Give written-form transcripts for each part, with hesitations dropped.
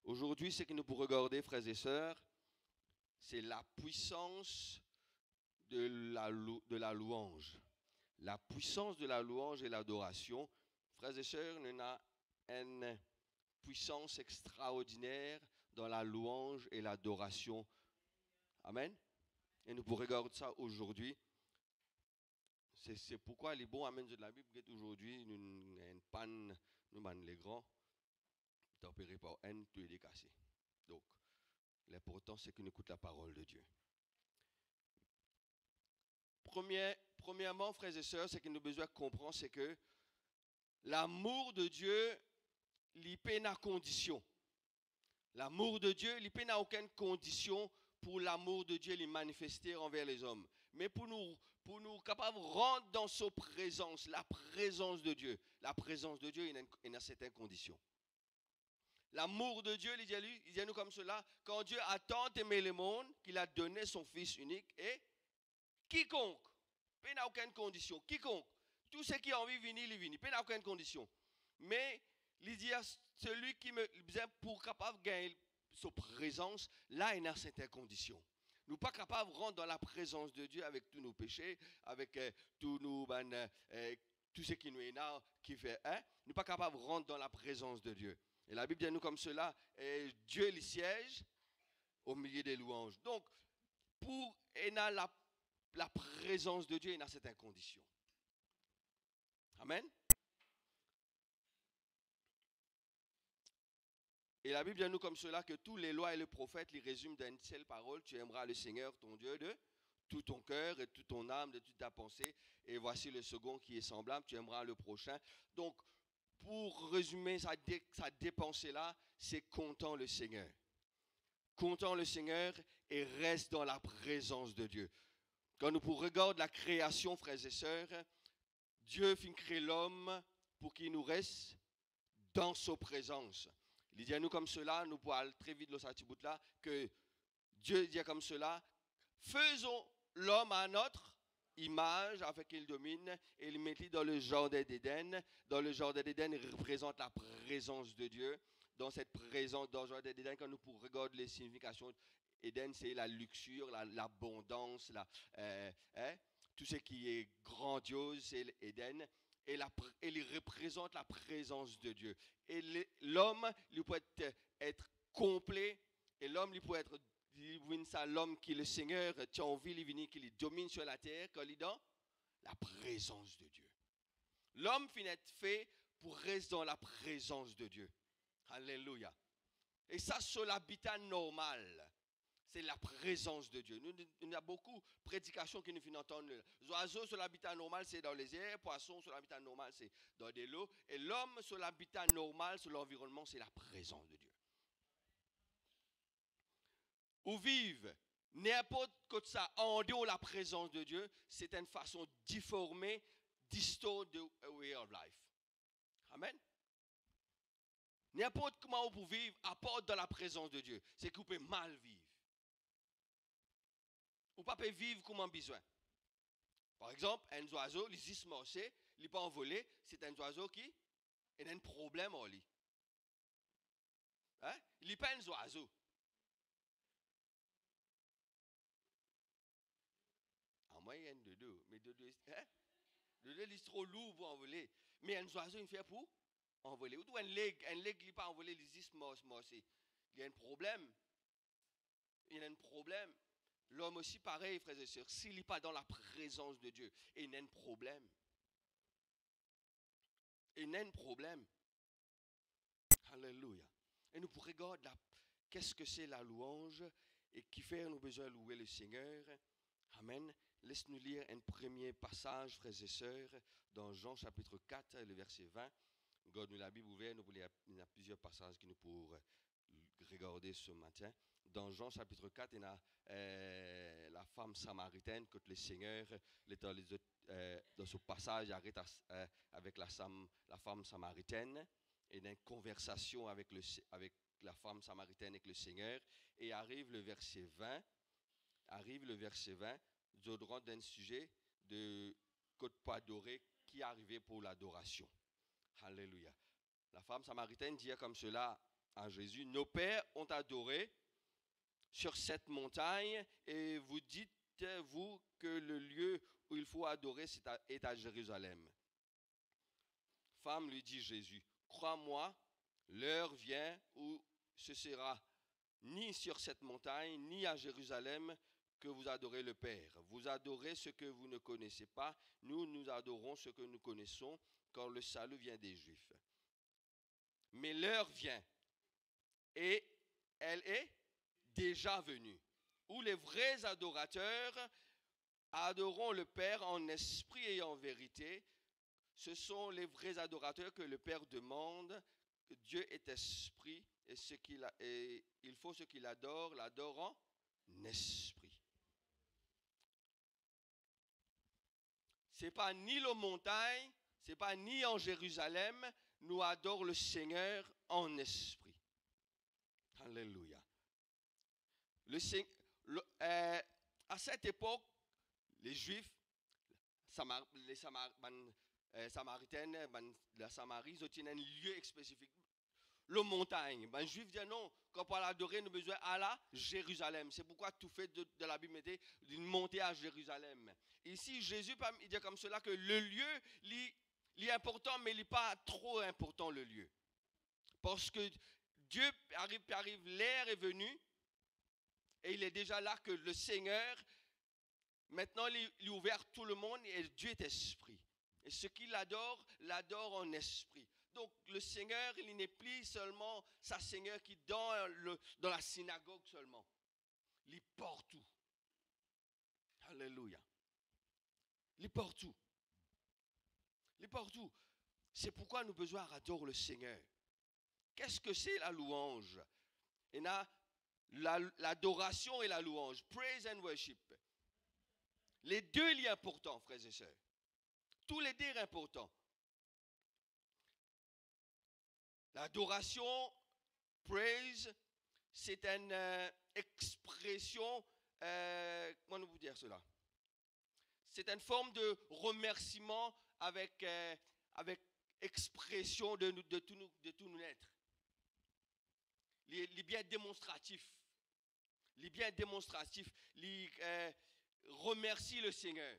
Aujourd'hui, ce que nous pourrons regarder, frères et sœurs, c'est la puissance de la louange. La puissance de la louange et l'adoration. Frères et sœurs, nous avons une puissance extraordinaire dans la louange et l'adoration. Amen. Et nous pourrons regarder ça aujourd'hui. C'est pourquoi les bons amens de la Bible, aujourd'hui, nous avons une panne, nous avons les grands, tempérés par haine, tout est décassé. Donc, l'important, c'est que nous écoutons la parole de Dieu. Premièrement, frères et sœurs, ce que nous avons besoin de comprendre, c'est que l'amour de Dieu, il n'y a pas de condition. L'amour de Dieu, il n'y a aucune condition pour l'amour de Dieu les manifester envers les hommes. Mais pour nous capables de rentrer dans sa présence, la présence de Dieu, il y a certaines conditions. L'amour de Dieu, il dit à nous comme cela, quand Dieu a tant aimé le monde, qu'il a donné son Fils unique, et quiconque, il n'y a aucune condition, quiconque, tout ce qui a envie de venir, il vient, il n'y a aucune condition. Mais il dit à celui qui me pour capable de gagner sa présence, là, il y a certaines conditions. Nous ne sommes pas capables de rentrer dans la présence de Dieu avec tous nos péchés, avec tout ce qui nous est là, qui fait. Nous ne sommes pas capables de rentrer dans la présence de Dieu. Et la Bible dit à nous comme cela, Dieu il siège au milieu des louanges. Donc, pour la présence de Dieu, il y a certaines conditions. Amen. Et la Bible dit à nous comme cela que tous les lois et les prophètes les résument d'une seule parole. Tu aimeras le Seigneur, ton Dieu, de tout ton cœur et toute ton âme, de toute ta pensée. Et voici le second qui est semblable, tu aimeras le prochain. Donc, pour résumer sa dépensée là, c'est comptant le Seigneur. Comptant le Seigneur et reste dans la présence de Dieu. Quand nous regardons la création, frères et sœurs, Dieu fit créer l'homme pour qu'il nous reste dans sa présence. Il dit à nous comme cela, nous pouvons aller très vite dans cette bout là, que Dieu dit comme cela, faisons l'homme à notre image afin qu'il domine et il met dans le jardin d'Éden. Dans le jardin d'Éden, il représente la présence de Dieu. Dans cette présence, dans le jardin d'Éden, quand nous pouvons regarder les significations, Éden, c'est la luxure, l'abondance, tout ce qui est grandiose, c'est Éden. Et il représente la présence de Dieu. Et l'homme, il peut être complet, et l'homme, il peut être l'homme qui est le Seigneur, tu as envie de venir, qui domine sur la terre, quand il est dans la présence de Dieu. L'homme finit fait pour rester dans la présence de Dieu. Alléluia. Et ça, c'est l'habitat normal. C'est la présence de Dieu. Nous avons beaucoup de prédications que nous finissons d'entendre. Les oiseaux sur l'habitat normal, c'est dans les airs. Les poissons sur l'habitat normal, c'est dans des lots. Et l'homme sur l'habitat normal, sur l'environnement, c'est la présence de Dieu. Où vivent n'importe quoi ça en dehors de la présence de Dieu, c'est une façon déformée, distorte de way of life. Amen. N'importe comment vous pouvez vivre à part dans la présence de Dieu, c'est que vous pouvez mal vivre. Vous ne pouvez pas vivre comme un besoin. Par exemple, un oiseau, il se marcher, il n'est pas envolé, c'est un oiseau qui a un problème en lui. Hein? Il n'est pas un oiseau. En moyenne de deux. Mais de deux, hein? De deux, il est trop lourd pour envoler. Mais un oiseau, il fait pour envoler. Ou un leg, il n'est pas envolé, il se marcher. Il y a un problème. Il y a un problème. L'homme aussi, pareil, frères et sœurs, s'il n'est pas dans la présence de Dieu, il y a un problème. Il y a un problème. Alléluia. Et nous pourrons regarder qu'est-ce que c'est la louange et qui fait nous besoin de louer le Seigneur. Amen. Laisse-nous lire un premier passage, frères et sœurs, dans Jean chapitre 4, le verset 20. Regarde-nous la Bible ouverte, il y a plusieurs passages que nous pourrons regarder ce matin. Dans Jean chapitre 4, il y a la femme samaritaine que le Seigneur, dans ce passage, arrête avec la femme samaritaine et dans une conversation avec la femme samaritaine avec le Seigneur. Et arrive le verset 20. Dieu rentre dans un sujet de côte pas adoré qui est arrivé pour l'adoration. Alléluia. La femme samaritaine dit comme cela à Jésus, nos pères ont adoré sur cette montagne et vous dites-vous que le lieu où il faut adorer est à Jérusalem. Femme, lui dit Jésus, crois-moi, l'heure vient où ce sera ni sur cette montagne, ni à Jérusalem que vous adorez le Père. Vous adorez ce que vous ne connaissez pas, nous adorons ce que nous connaissons, car le salut vient des Juifs. Mais l'heure vient, et elle est déjà venue, où les vrais adorateurs adoreront le Père en esprit et en vérité. Ce sont les vrais adorateurs que le Père demande. Dieu est esprit et il faut ce qu'il adore, l'adore en esprit. Ce n'est pas ni la montagne, ce n'est pas ni en Jérusalem, nous adorons le Seigneur en esprit. Alléluia. À cette époque, les Juifs, les Samaritaines, la Samarie, ils ont un lieu spécifique. La montagne. Les Juifs disent non, quand on l'adorer, nous avons besoin à la Jérusalem. C'est pourquoi tout fait de la Bible était d'une montée à Jérusalem. Ici, Jésus il dit comme cela que le lieu est important, mais il n'est pas trop important le lieu. Parce que Dieu arrive, l'air est venu, et il est déjà là que le Seigneur, maintenant, il est ouvert tout le monde, et Dieu est esprit. Et ce qu'il adore, l'adore en esprit. Donc, le Seigneur, il n'est plus seulement sa Seigneur qui est dans la synagogue seulement. Il est partout. Alléluia. Il est partout. Il est partout. C'est pourquoi nous besoin adorer le Seigneur. Qu'est-ce que c'est la louange? Il y a l'adoration et la louange. Praise and worship. Les deux liens importants, frères et sœurs. Tous les deux importants. L'adoration, praise, c'est une expression, comment vous dire cela? C'est une forme de remerciement avec expression de tout nous être. Les biens démonstratifs. Les biens démonstratifs. Remercie le Seigneur.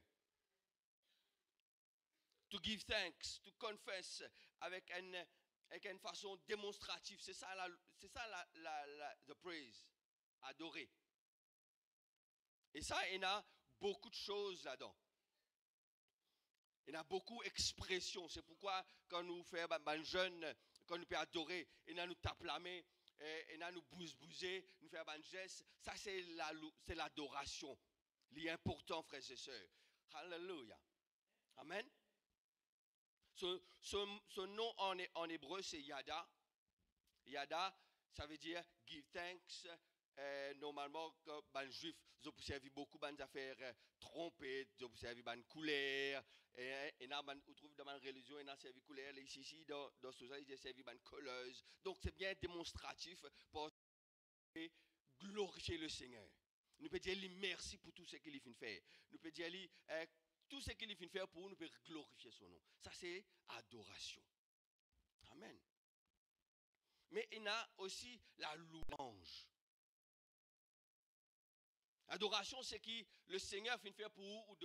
To give thanks, to confess, avec une façon démonstrative. C'est ça the praise. Adorer. Et ça, il y a beaucoup de choses là-dedans. Il y a beaucoup d'expressions. C'est pourquoi quand nous faisons un jeûne, quand nous pouvons adorer, il y a nous taper la main, il y a nous bouser, nous faisons un geste. Ça, c'est l'adoration. Il est important, frères et sœurs. Alléluia. Amen. Son nom en hébreu, c'est Yada. Yada, ça veut dire give thanks. Normalement, quand les Juifs, ils ont servi beaucoup d'affaires trompettes, ils ont servi de couleurs. Et on trouve dans la religion, ils ont servi couleurs. Ici, dans ce cas, ils ont servi de colleuses. Donc, c'est bien démonstratif pour glorifier le Seigneur. Nous pouvons dire merci pour tout ce qu'il a fait faire. Nous pouvons dire tout ce qu'il a fait faire pour nous, nous pouvons glorifier son nom. Ça, c'est adoration. Amen. Mais il y a aussi la louange. Adoration, c'est que le Seigneur fait faire pour vous, ou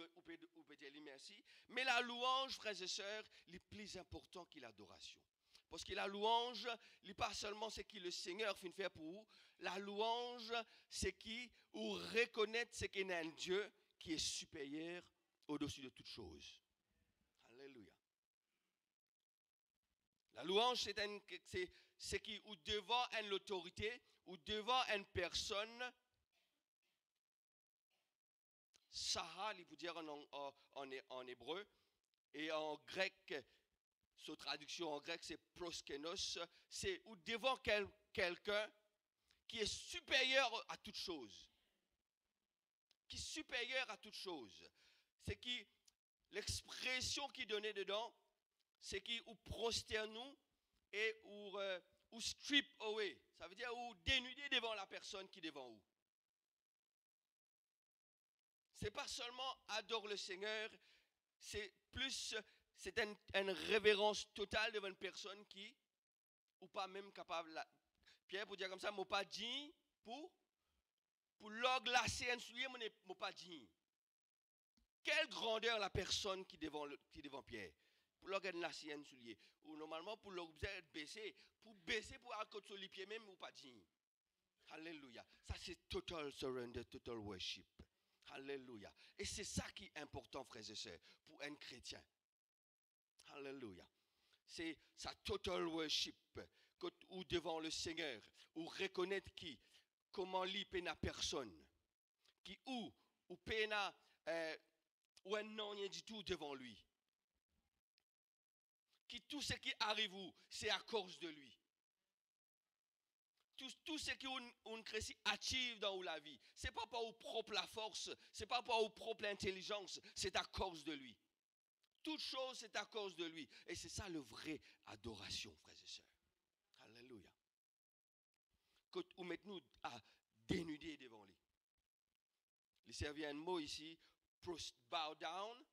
peut dire merci. Mais la louange, frères et sœurs, est plus important que l'adoration. Parce que la louange, n'est pas seulement ce que le Seigneur fait faire pour vous. La louange, c'est qui ou reconnaître ce qu'il y a un Dieu qui est supérieur au-dessus de toutes choses. Alléluia. La louange, c'est qui ou devant une autorité, ou devant une personne, Sarah, il peut dire en hébreu, et en grec, sa traduction en grec, c'est proskenos, c'est ou devant quelqu'un qui est supérieur à toute chose. Qui est supérieur à toute chose. C'est qui, l'expression qui est donnée dedans, c'est qui ou prosterne-nous et ou strip away. Ça veut dire ou dénuder devant la personne qui est devant vous. C'est pas seulement adore le Seigneur, c'est une révérence totale devant une personne qui ou pas même capable Pierre, pour dire comme ça, je pas dit pour l'oglacer un soulier, je pas dit. Quelle grandeur la personne qui devant Pierre. Pour l'oglacer un soulier. Ou normalement, pour l'observer baisser, pour à côté sur les pieds même, ou pas dit. Alléluia. Ça, c'est total surrender, total worship. Alléluia. Et c'est ça qui est important, frères et sœurs, pour un chrétien. Alléluia. C'est sa total worship, ou devant le Seigneur, ou reconnaître qui, comment lui peine à personne, qui ou peine à, ou un non rien du tout devant lui. Qui tout ce qui arrive, c'est à cause de lui. Tout ce qui on chrétien active dans la vie, c'est pas par propre la force, c'est pas par propre l'intelligence, c'est à cause de lui. Toute chose, c'est à cause de lui. Et c'est ça le vrai adoration, frères et sœurs. Alléluia. Quand on met nous à dénuder devant lui. Il servait un mot ici, bow down.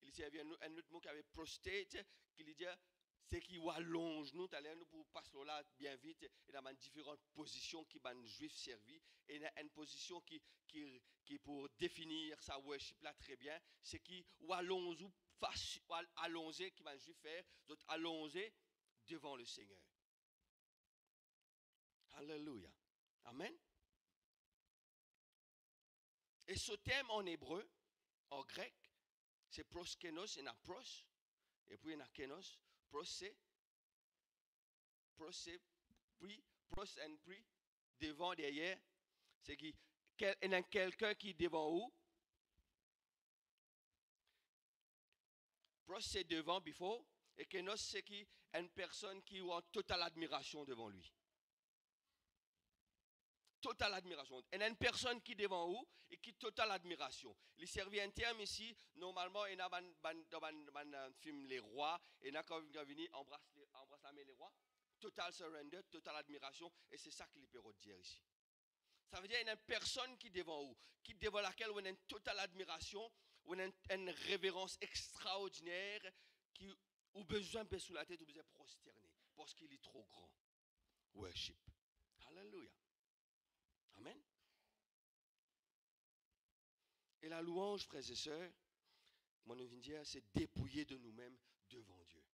Il servait un autre mot qui avait prostate, qui dit c'est qui allonge nous, nous pour passer là bien vite, et dans différentes positions qui ban juif servi, et il y a une position qui pour définir sa worship là très bien, c'est qui allonge ou allonger qui va juif faire, donc allonger devant le Seigneur. Alléluia. Amen. Et ce terme en hébreu, en grec, c'est proskenos, il y a pros, et puis il y a kenos. Pros, puis, pros and puis, devant, derrière. C'est qu'il y a quelqu'un qui est devant où? Pros, c'est devant, before. Et kenos, c'est qui? Une personne qui est en totale admiration devant lui. Totale admiration. Il y a une personne qui est devant où et qui est totale admiration. Il servait un terme ici, normalement, il y a dans un film Les Rois, et il y a quand il vient embrasse la main les rois. Total surrender, totale admiration, et c'est ça qu'il peut dire ici. Ça veut dire qu'il y a une personne qui est devant où, qui devant laquelle on a une totale admiration, on a une révérence extraordinaire, qui ou besoin de sous la tête, ou besoin de prosterner, parce qu'il est trop grand. Worship. Alléluia. Amen. Et la louange, frères et sœurs, moi je viens dire, c'est dépouiller de nous-mêmes devant Dieu.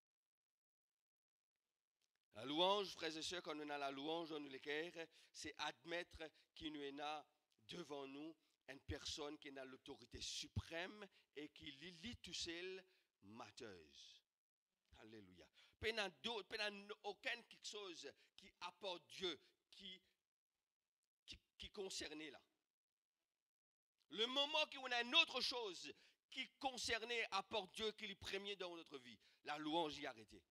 La louange, frères et sœurs, quand on a la louange dans le cœur, c'est admettre qu'il nous a devant nous une personne qui a l'autorité suprême et qui lit tout seul mateuse. Alléluia. Il n'y a aucune quelque chose qui apporte Dieu, qui concernait là. Le moment qu'on a une autre chose qui concernait apporte Dieu qui est le premier dans notre vie, la louange y a arrêté.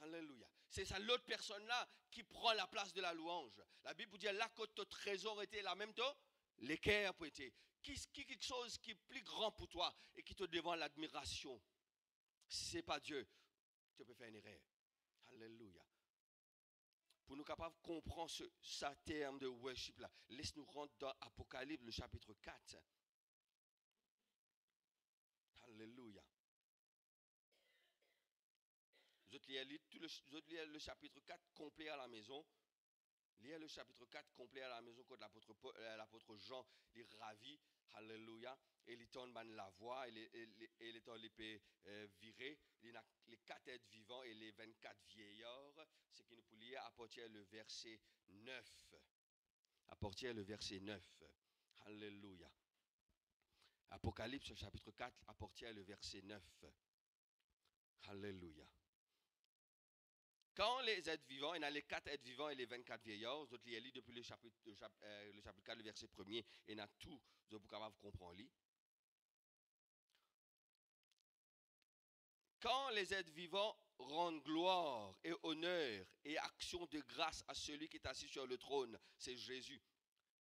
Alléluia. C'est ça l'autre personne là qui prend la place de la louange. La Bible dit là que ton trésor était là même temps, l'équerre peut être. Qui quelque chose qui est plus grand pour toi et qui te devant l'admiration. Si ce n'est pas Dieu, tu peux faire une erreur. Alléluia. Pour nous capables de comprendre ce terme de worship là, laisse-nous rentrer dans Apocalypse, le chapitre 4. Alléluia. Vous lisez le chapitre 4 complet à la maison. Lisez le chapitre 4 complet à la maison quand l'apôtre Jean est ravi. Alléluia. Et il tourne la voix, et il tourne l'épée virée. Il y a les 4 êtres vivants et les 24 vieillards. Ce qui nous peut lire à partir du verset 9. À partir du verset 9. Alléluia. Apocalypse chapitre 4 à partir du verset 9. Alléluia. Quand les êtres vivants, il y a les 4 êtres vivants et les 24 vieillards, vous les lisez depuis le chapitre 4, le verset 1er, et il y a tout, vous pouvez comprendre. Quand les êtres vivants rendent gloire et honneur et action de grâce à celui qui est assis sur le trône, c'est Jésus.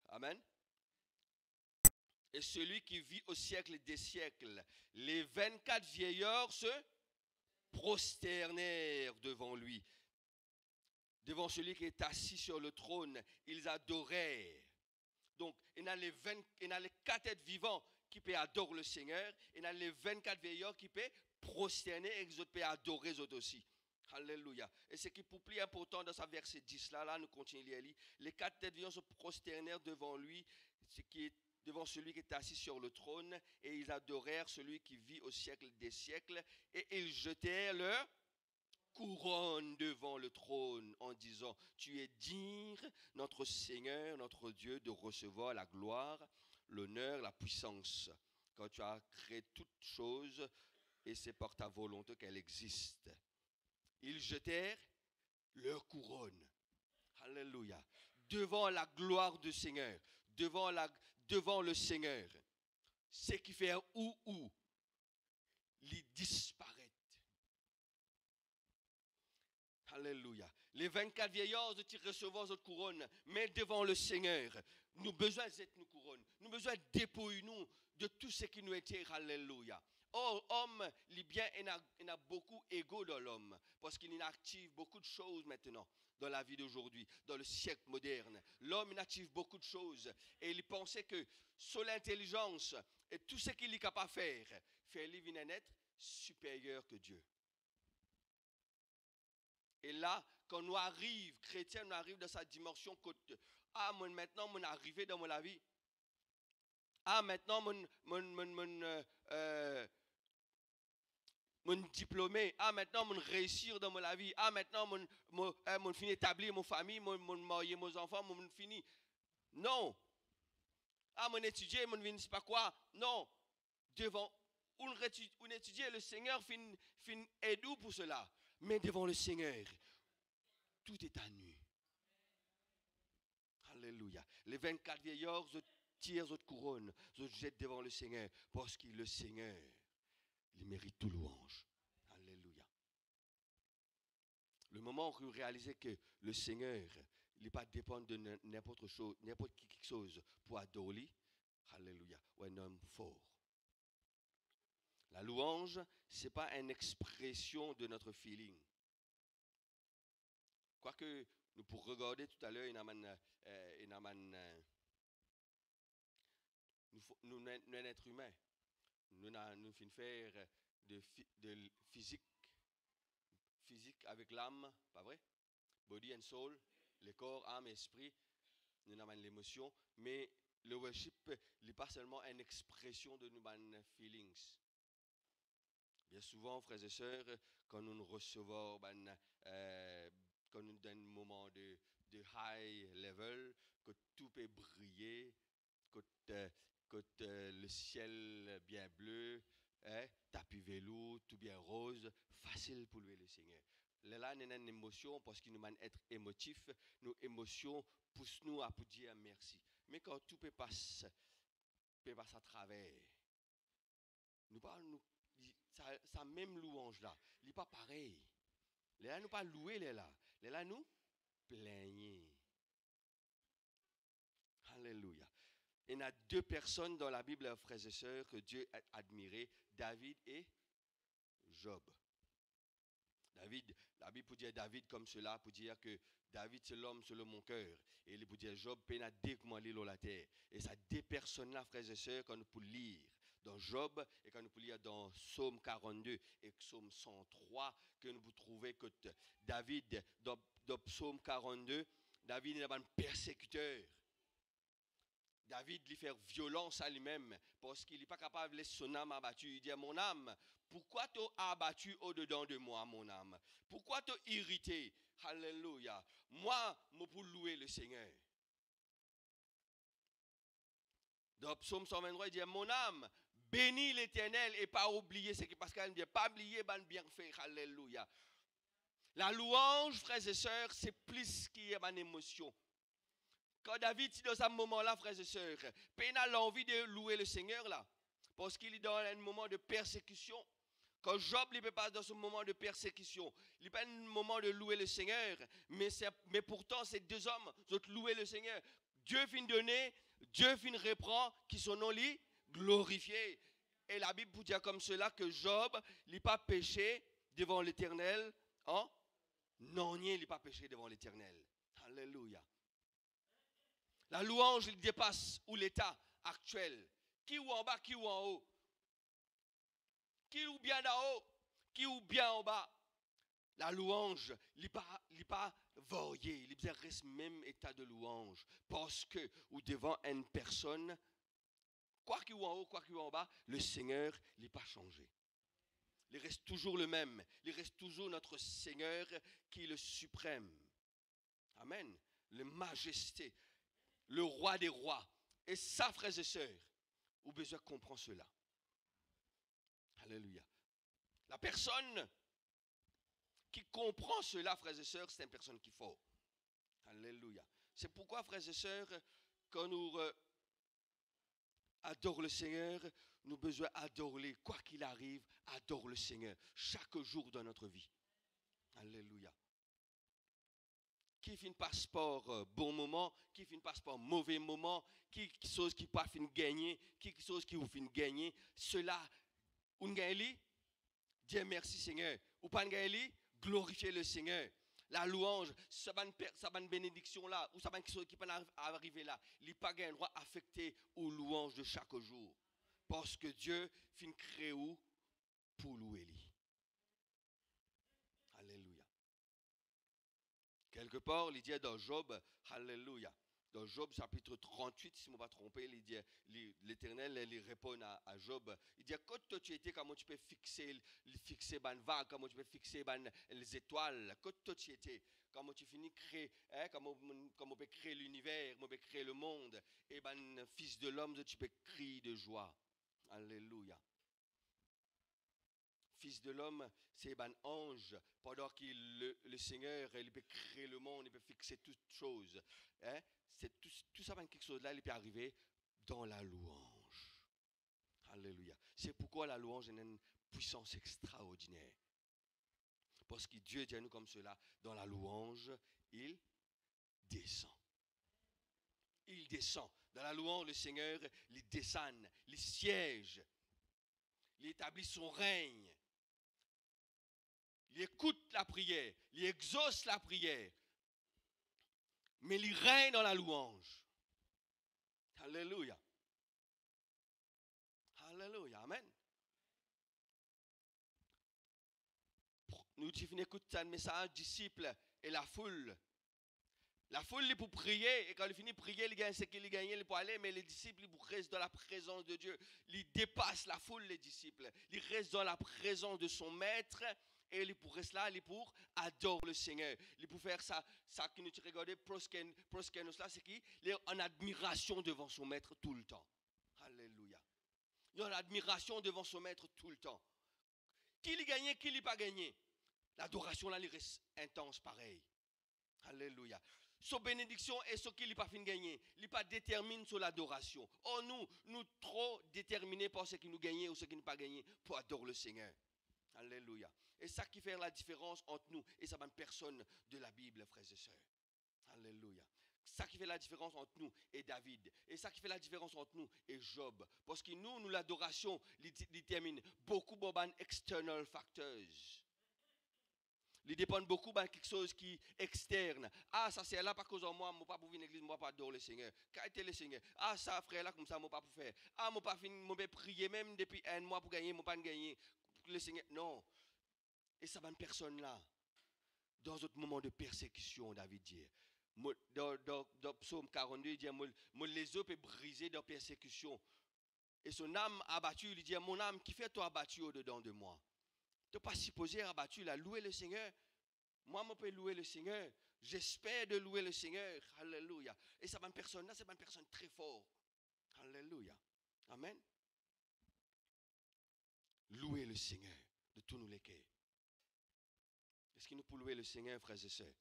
Amen. Et celui qui vit au siècle des siècles, les 24 vieillards se prosternèrent devant lui. Devant celui qui est assis sur le trône, ils adorèrent. Donc, il y a les 4 êtres vivants qui peuvent adorer le Seigneur, et il y a les 24 vieillards qui peuvent prosterner et les autres peuvent adorer les autres aussi. Alléluia. Et ce qui est pour plus important dans sa verset 10, là, nous continuons à lire. Les 4 têtes vivantes se prosternèrent devant lui, ce qui est devant celui qui est assis sur le trône, et ils adorèrent celui qui vit au siècle des siècles, et ils jetèrent leur couronne devant le trône en disant, tu es digne, notre Seigneur, notre Dieu, de recevoir la gloire, l'honneur, la puissance, quand tu as créé toutes choses, et c'est par ta volonté qu'elle existe. Ils jetèrent leur couronne, alléluia, devant la gloire du Seigneur, devant le Seigneur. Ce qui fait où, ils disparaissent. Alléluia. Les 24 vieillards de recevoir notre couronne, mais devant le Seigneur, nous besoin d'être nos couronnes. Nous besoin de dépouiller nous de tout ce qui nous était. Alléluia. Or, homme, bien, il y a beaucoup d'ego dans l'homme, parce qu'il inactive beaucoup de choses maintenant dans la vie d'aujourd'hui, dans le siècle moderne. L'homme inactive beaucoup de choses, et il pensait que sur l'intelligence et tout ce qu'il est capable de faire, lui un être supérieur que Dieu. Et là, quand nous arrivons, chrétiens, nous arrivons dans sa dimension côté. Ah, maintenant, on est arrivé dans ma vie. Ah, maintenant, mon diplômé. Ah, maintenant, mon réussir dans ma vie. Ah, maintenant, mon fini établir mon famille, mon marier mes enfants, mon fini. Non. Ah, mon étudier, mon ne sais pas quoi. Non. Devant, on étudier le Seigneur, fin aide-nous pour cela. Mais devant le Seigneur, tout est à nu. Alléluia. Les 24 vieillards tirent votre couronne, se jettent devant le Seigneur, parce que le Seigneur, il mérite tout louange. Alléluia. Le moment où vous réalisez que le Seigneur, il n'est pas dépendre de n'importe qui chose pour adorer, alléluia, ou un homme fort. La louange, ce n'est pas une expression de notre feeling. Quoique, nous pourrons regarder tout à l'heure, nous sommes un être humain. Nous finissons faire de physique avec l'âme, pas vrai? Body and soul, le corps, âme et esprit, nous avons l'émotion, mais le worship n'est pas seulement une expression de nos feelings. Bien souvent, frères et sœurs, quand nous recevons, quand nous dans un moment de high level, que tout peut briller, que le ciel bien bleu, tapis vélo, tout bien rose, facile pour louer le Seigneur. Là, nous avons une émotion parce qu'il nous mène être émotif. Nos émotions poussent nous à dire merci. Mais quand tout peut passer à travers, nous parlons, ça même louange là, il n'est pas pareil. Là, nous pas louer les là, nous plaignons. Alléluia. Il y a 2 personnes dans la Bible, frères et sœurs, que Dieu a admirées, David et Job. La Bible peut dire David comme cela, pour dire que David c'est l'homme selon mon cœur. Et il peut dire Job, peine dès comment l'île la terre. Et ça 2 personnes-là, frères et sœurs, quand nous pouvons lire dans Job et quand nous pouvons lire dans Psaume 42 et Psaume 103, que nous pouvons trouver que David, dans Psaume 42, David est un persécuteur. David lui fait violence à lui-même parce qu'il n'est pas capable de laisser son âme abattue. Il dit à mon âme, pourquoi t'as abattu au-dedans de moi, mon âme? Pourquoi t'as irrité? Alléluia. Moi, je peux louer le Seigneur. Dans Psaume 123, il dit, mon âme, bénis l'Éternel et pas oublier ce qui parce qu'elle ne dit pas oublier ben bienfait. Alléluia. La louange, frères et sœurs, c'est plus qu'il y a une émotion. Quand David, dans ce moment-là, frères et sœurs, peine a l'envie de louer le Seigneur là, parce qu'il est dans un moment de persécution. Quand Job ne peut pas dans ce moment de persécution, il n'est pas un moment de louer le Seigneur, mais pourtant ces 2 hommes ont loué le Seigneur. Dieu fin donner, Dieu fin reprend, qui son nom lui glorifié. Et la Bible vous dit comme cela que Job n'a pas péché devant l'Éternel. Hein? Non, il n'a pas péché devant l'Éternel. Alléluia. La louange, il dépasse où l'état actuel. Qui ou en bas, qui ou en haut. Qui ou bien d'en haut, qui ou bien en bas. La louange, il n'est pas varié, il reste même état de louange. Parce que, ou devant une personne, quoi qu'il y ait en haut, quoi qu'il y ait en bas, le Seigneur, il n'est pas changé. Il reste toujours le même. Il reste toujours notre Seigneur qui est le suprême. Amen. Le majesté, le roi des rois. Et ça, frères et sœurs, vous avez besoin de comprendre cela. Alléluia. La personne qui comprend cela, frères et sœurs, c'est une personne qui est forte. Alléluia. C'est pourquoi, frères et sœurs, quand nous adorons le Seigneur, nous avons besoin d'adorer, quoi qu'il arrive, adore le Seigneur, chaque jour de notre vie. Alléluia. Qui fait un passeport bon moment, qui fait un passeport mauvais moment, qui chose qui pas fin gagner, qui chose qui vous fin gagner, cela, on gagne, Dieu merci Seigneur. Ou pas gagner, glorifier le Seigneur. La louange, ça va une bénédiction là, ou ça va quelque chose qui peut arriver là. Il n'y a pas un droit affecté aux louanges de chaque jour. Parce que Dieu fin créé pour louer lui. Alléluia. Quelque part, il dit dans Job, Alléluia. Dans Job chapitre 38, si je ne me pas trompé, il dit, l'Éternel il répond à Job. Il dit, quand tu étais, comment tu peux fixer une vague, comment tu peux fixer les étoiles, quand tu étais, comment tu finis créer, hein, comment on peut créer l'univers, comment on peut créer le monde, et fils de l'homme, tu peux crier de joie. Alléluia. Fils de l'homme, c'est un ange. Pendant que le Seigneur, il peut créer le monde, il peut fixer toutes choses. Hein? C'est tout ça, quelque chose là, il peut arriver dans la louange. Alléluia. C'est pourquoi la louange a une puissance extraordinaire. Parce que Dieu dit à nous comme cela, dans la louange, il descend. Il descend. Dans la louange, le Seigneur, il descend, il siège, il établit son règne. Il écoute la prière, il exauce la prière, mais il règne dans la louange. Alléluia. Alléluia. Amen. Nous avons écouté un message, disciples et la foule. La foule est pour prier, et quand il finit de prier, il gagne ce qu'il gagne, il peut aller, mais les disciples, ils restent dans la présence de Dieu. Ils dépassent la foule, les disciples. Ils restent dans la présence de son maître. Et il pour rester là, il pour adorer le Seigneur. Il pour faire ça que nous regardons, proskenos là, c'est qu'il est en admiration devant son maître tout le temps. Alléluia. Il est en admiration devant son maître tout le temps. Qui l'a gagné, qui l'a pas gagné. L'adoration là, il reste intense pareil. Alléluia. Sa bénédiction est ce qu'il n'a pas fin gagner. Il n'est pas déterminé sur l'adoration. Oh, nous trop déterminés par ce qui nous gagne ou ce qui nous pas gagné pour adorer le Seigneur. Alléluia. Et ça qui fait la différence entre nous et ça, personne de la Bible, frères et sœurs. Alléluia. Ça qui fait la différence entre nous et David. Et ça qui fait la différence entre nous et Job. Parce que nous l'adoration détermine beaucoup de external factors. Il dépend beaucoup de quelque chose qui est externe. Ah, ça c'est là par cause de moi, je ne peux pas venir à l'église, je ne peux pas adorer le Seigneur. Quel est le Seigneur? Ah, ça frère là, comme ça, je ne peux pas faire. Ah, je ne peux pas prier même depuis un mois pour gagner, je ne peux pas gagner. Le Seigneur, non. Et ça va une personne là, dans un moment de persécution, David dit. Dans Psaume 42, il dit, les os peuvent briser dans la persécution. Et son âme abattue, il dit, mon âme, qui fait toi abattu au-dedans de moi? Tu n'es pas supposé abattu, là, louer le Seigneur. Moi, je peux louer le Seigneur. J'espère de louer le Seigneur. Alléluia. Et ça va une personne là, c'est une personne très forte. Alléluia. Amen. Louer le Seigneur de tous nos cœurs. Est-ce qu'il nous peut louer le Seigneur, frères et sœurs?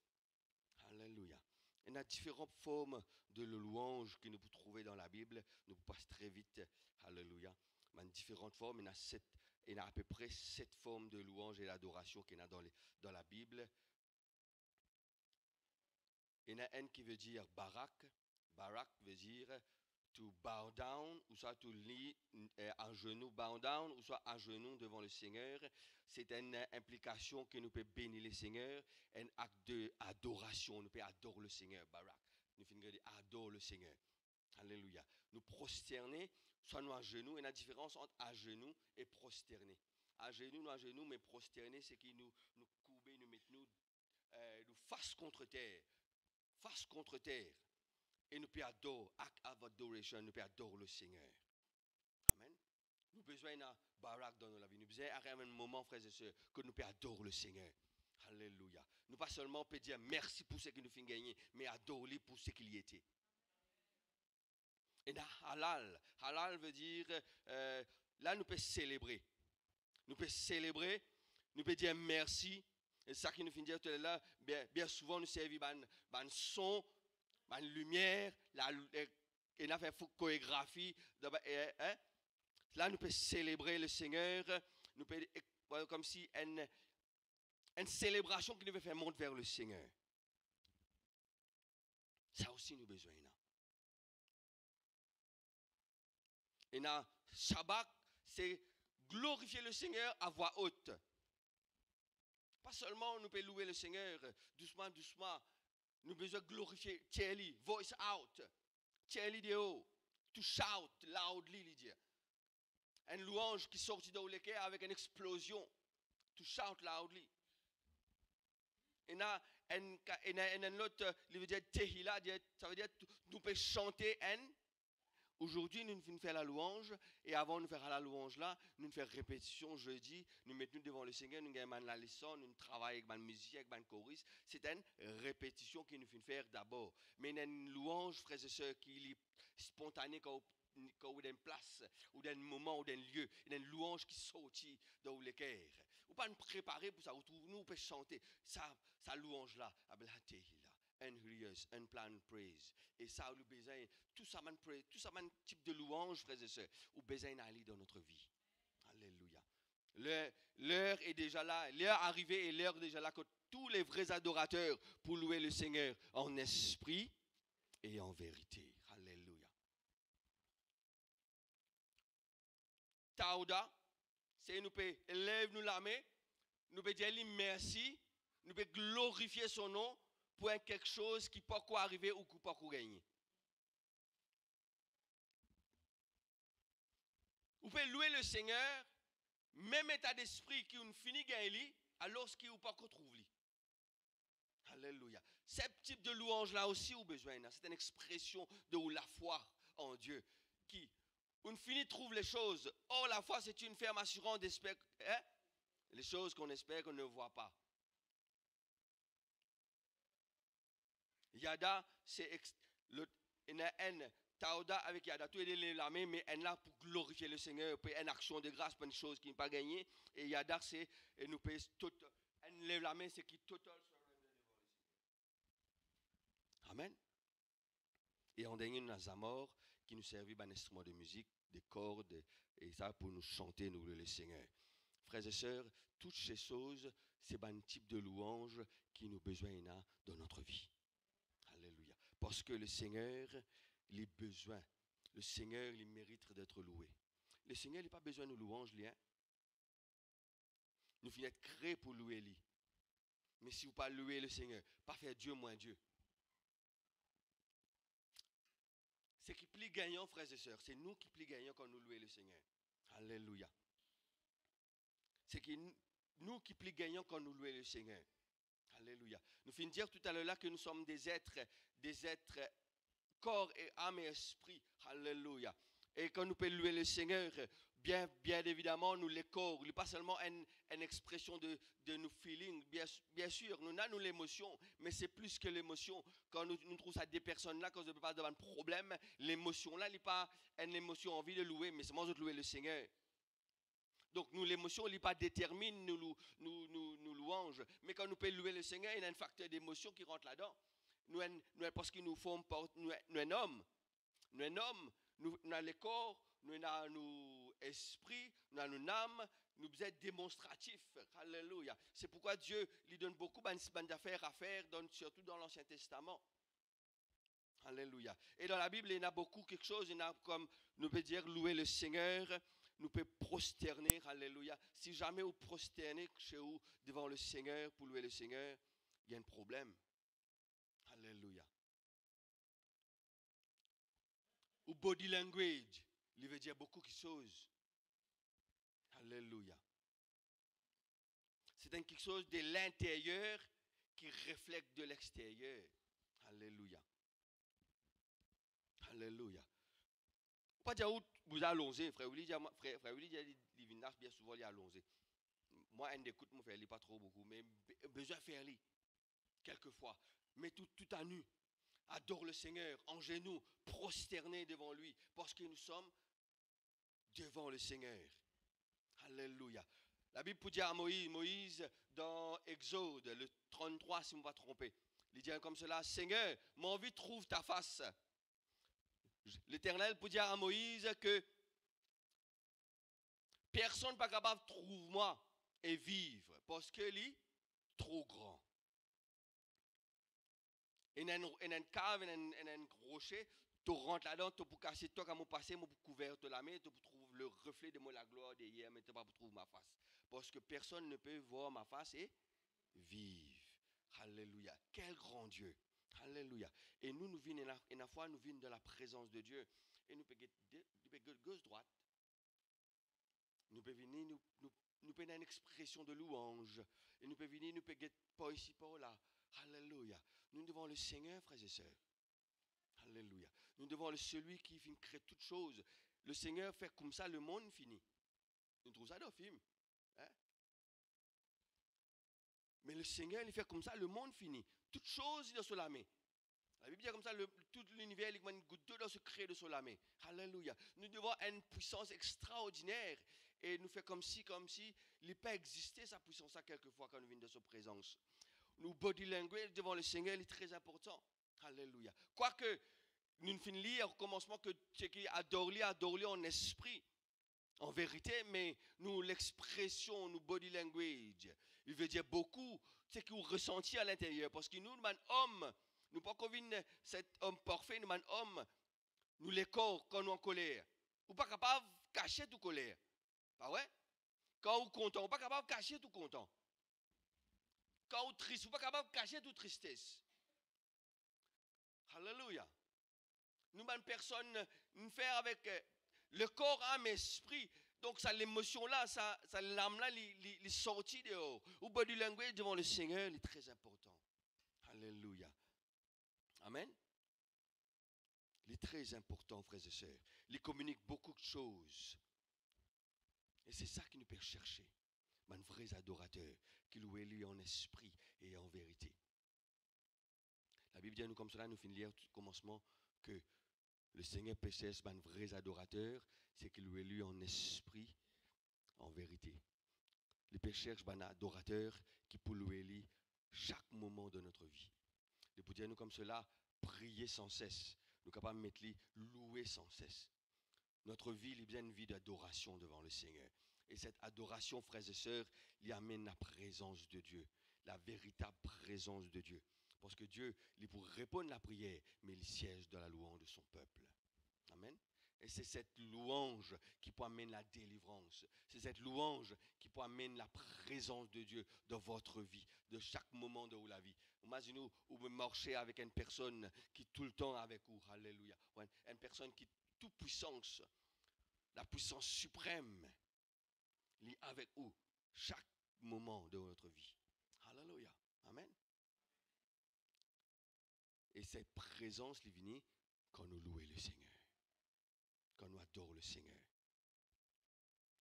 Alléluia. Il y a différentes formes de louange que nous pouvons trouver dans la Bible. Nous passons très vite. Alléluia. Il y a différentes formes. Il y a à peu près 7 formes de louange et d'adoration qu'il y a dans la Bible. Il y en a une qui veut dire barak. Barak veut dire to bow down, ou soit to lie à genoux, bow down, ou soit à genoux devant le Seigneur. C'est une implication que nous pouvons bénir le Seigneur, un acte d'adoration. Nous pouvons adorer le Seigneur, barak. Nous finissons de adorer le Seigneur. Alléluia. Nous prosterner, soit nous à genoux. Il y a une différence entre à genoux et prosterner. À genoux, mais prosterner, c'est que nous couper, nous mettre face contre terre. Face contre terre. Et nous pouvons adorer, act of adoration, nous pouvons adorer le Seigneur. Amen. Nous avons besoin d'un barak dans la vie. Nous avons besoin d'un moment, frères et sœurs, que nous pouvons adorer le Seigneur. Alléluia. Nous pas seulement peut dire merci pour ce qu'il nous fait gagner, mais adorer pour ce qu'il y était. Et là, halal. Halal veut dire, là nous pouvons célébrer. Nous pouvons célébrer, nous pouvons dire merci. Et ça qui nous fait dire tout à l'heure, bien souvent nous servons ban son, ban lumière, et nous avons fait chorégraphie. Là nous pouvons célébrer le Seigneur. Nous pouvons, comme si une célébration qui nous fait faire monter vers le Seigneur. Ça aussi nous avons besoin. Et dans Shabbat, c'est glorifier le Seigneur à voix haute. Pas seulement nous pouvons louer le Seigneur doucement, doucement. Nous avons besoin de glorifier. Thierry, voice out. Thierry de haut. To shout loudly, il dit. Une louange qui sortit de le cœur avec une explosion. To shout loudly. Et là, un autre, il veut dire tehila, ça veut dire nous pouvons chanter un. Aujourd'hui, nous faisons la louange, et avant de faire la louange là, nous faisons répétition jeudi, nous mettons devant le Seigneur, nous gagnons la leçon, nous travaillons avec la musique, avec la chorus. C'est une répétition que nous faisons faire d'abord. Mais une louange, frères et sœurs, qui est spontanée quand ou d'une place, ou d'un moment, ou d'un lieu, une louange qui sortit dans le cœur. Ou pas nous préparer pour ça, nous pouvons chanter sa louange là, un plan praise. Et ça, nous besoin, tout ça, type de louange, frères et sœurs, ou besoin d'aller dans notre vie. Alléluia. L'heure est déjà là, l'heure arrivée et l'heure déjà là que tous les vrais adorateurs pour louer le Seigneur en esprit et en vérité. Alléluia. Tauda, c'est nous pouvons élève nous la main, nous pouvons dire merci, nous pouvons glorifier son nom pour quelque chose qui peut pas arriver ou qui peut pas gagner. Vous pouvez louer le Seigneur, même état d'esprit qui nous finit gagner, alors qu'il ou pas qu'on trouve. Alléluia. Ce type de louange là aussi vous besoin, c'est une expression de la foi en Dieu qui on finit trouve les choses. Or la foi c'est une ferme assurance d'espérer les choses qu'on espère qu'on ne voit pas. Yada c'est une Tauda avec Yada, tout est la main, mais elle là pour glorifier le Seigneur, pour une action de grâce, pour une chose qui n'est pas gagnée. Et Yada, c'est, nous payons tout, elle lève la main, c'est qui total Amen. Et on dernier, nous avons Zamor, qui nous servait d'un instrument de musique, des cordes, et ça pour nous chanter, nous le Seigneur. Frères et sœurs, toutes ces choses, c'est un type de louange qui nous besoin dans notre vie. Alléluia. Parce que le Seigneur, les besoins. Le Seigneur, il mérite d'être loué. Le Seigneur, il n'a pas besoin de louange, lui. Nous finissons être créés pour louer lui. Mais si vous ne pas louer le Seigneur, pas faire Dieu moins Dieu. C'est qui plie gagnant, frères et sœurs. C'est nous qui plie gagnant quand nous louons le Seigneur. Alléluia. C'est nous qui plie gagnant quand nous louons le Seigneur. Alléluia. Nous finissons de dire tout à l'heure là que nous sommes des êtres corps et âme et esprit. Alléluia. Et quand nous pouvons louer le Seigneur, bien évidemment, nous les corps, il n'est pas seulement une expression de nos feelings. Bien sûr, nous avons l'émotion, mais c'est plus que l'émotion. Quand nous trouvons ça des personnes là, quand on ne peut pas avoir un problème, l'émotion là, n'est pas une émotion envie de louer, mais c'est moi de louer le Seigneur. Donc, nous, l'émotion, n'est pas détermine nous louanges. Mais quand nous pouvons louer le Seigneur, il y a un facteur d'émotion qui rentre là-dedans. Nous, parce qu'il nous forme, nous un homme. Nous un homme, nous avons le corps, nous avons nos esprits, nous avons nos âmes, nous sommes démonstratifs. Alléluia. C'est pourquoi Dieu lui donne beaucoup d'affaires à faire, surtout dans l'Ancien Testament. Alléluia. Et dans la Bible, il y en a beaucoup quelque chose, il y en a comme, nous pouvons dire, louer le Seigneur, nous pouvons prosterner, alléluia. Si jamais vous prosternez chez vous devant le Seigneur, pour louer le Seigneur, il y a un problème. Alléluia. Ou body language, il veut dire beaucoup de choses. Alléluia. C'est quelque chose de l'intérieur qui reflète de l'extérieur. Alléluia. Alléluia. Pas dire où vous allongez, frère Willy, frère Willy, il vient bien souvent, il allongé. Moi, un écoute, je ne fais pas trop beaucoup, mais besoin de faire lui, quelquefois. Mais tout à nu. Adore le Seigneur, en genoux, prosterné devant lui, parce que nous sommes devant le Seigneur. Alléluia. La Bible peut dire à Moïse, dans Exode, le 33, si je ne me pas tromper, il dit comme cela, Seigneur, mon envie trouve ta face. L'Éternel peut dire à Moïse que personne n'est pas capable de trouver moi et vivre, parce que lui est trop grand. Et dans une cave, dans un rocher, tu rentres là-dedans, tu peux casser toi comme passer, tu peux couvrir de la main, tu peux trouver le reflet de la gloire d'hier, mais tu ne peux pas trouver ma face. Parce que personne ne peut voir ma face et vivre. Alléluia. Quel grand Dieu. Alléluia. Et nous venons, une fois, nous venons de la présence de Dieu. Et nous pouvons gauche, droite. Nous pouvons venir, nous pouvons une expression de louange. Et nous pouvons venir, nous pouvons pas ici, pas là. Alléluia. Nous devons le Seigneur, frères et sœurs. Alléluia. Nous devons le celui qui finit créer toutes choses. Le Seigneur fait comme ça, le monde finit. Nous trouvons ça dans le film. Hein? Mais le Seigneur, il fait comme ça, le monde finit. Toutes choses, il est sur la main. La Bible dit comme ça, tout l'univers, il y a une goutte d'eau dans ce cré de sur la main. Alléluia. Nous devons une puissance extraordinaire. Et nous fait comme si il pas existé sa puissance à quelquefois quand nous venons de sa présence. Nous body language devant le Seigneur, il est très important. Alléluia. Quoique, nous ne finissons lire au commencement que ce qui adore en esprit, en vérité, mais nous, l'expression, nous body language, il veut dire beaucoup, ce que vous ressentez à l'intérieur. Parce que nous, hommes, nous pas qu'on vienne cet homme parfait, nous, hommes, nous les corps quand nous en colère. Vous pas capable de cacher toute colère. Pas vrai? Quand vous content, vous pas capable de cacher tout content. Quand vous triste, vous pas capable de cacher toute tristesse. Alléluia. Nous, personne, nous faire avec le corps, âme, esprit. Donc, ça, l'émotion-là, ça l'âme-là, il sortit dehors. Ou body language devant le Seigneur, il est très important. Alléluia. Amen. Il est très important, frères et sœurs. Il communique beaucoup de choses. Et c'est ça qui nous peut chercher. Un vrai adorateur, qui louait lui en esprit et en vérité. La Bible dit nous comme cela, nous finissons lire au commencement que le Seigneur péché, c'est un vrai adorateur, c'est qu'il louait lui en esprit, en vérité. Le péché cherche un adorateur qui peut louer lui chaque moment de notre vie. Et pour dire nous comme cela, prier sans cesse. Nous sommes capables de mettre lui louer sans cesse. Notre vie, il y a une vie d'adoration devant le Seigneur. Et cette adoration, frères et sœurs, il amène la présence de Dieu, la véritable présence de Dieu. Parce que Dieu, il pour répondre à la prière, mais il siège dans la louange de son peuple. Amen. Et c'est cette louange qui peut amener la délivrance. C'est cette louange qui peut amener la présence de Dieu dans votre vie, de chaque moment de la vie. Imaginez-vous, vous marchez avec une personne qui est tout le temps avec vous. Alléluia. Une personne qui est toute puissance, la puissance suprême, est avec vous chaque moment de votre vie. Alléluia. Amen. Et cette présence, elle vient quand nous louons le Seigneur. Quand nous adorons le Seigneur.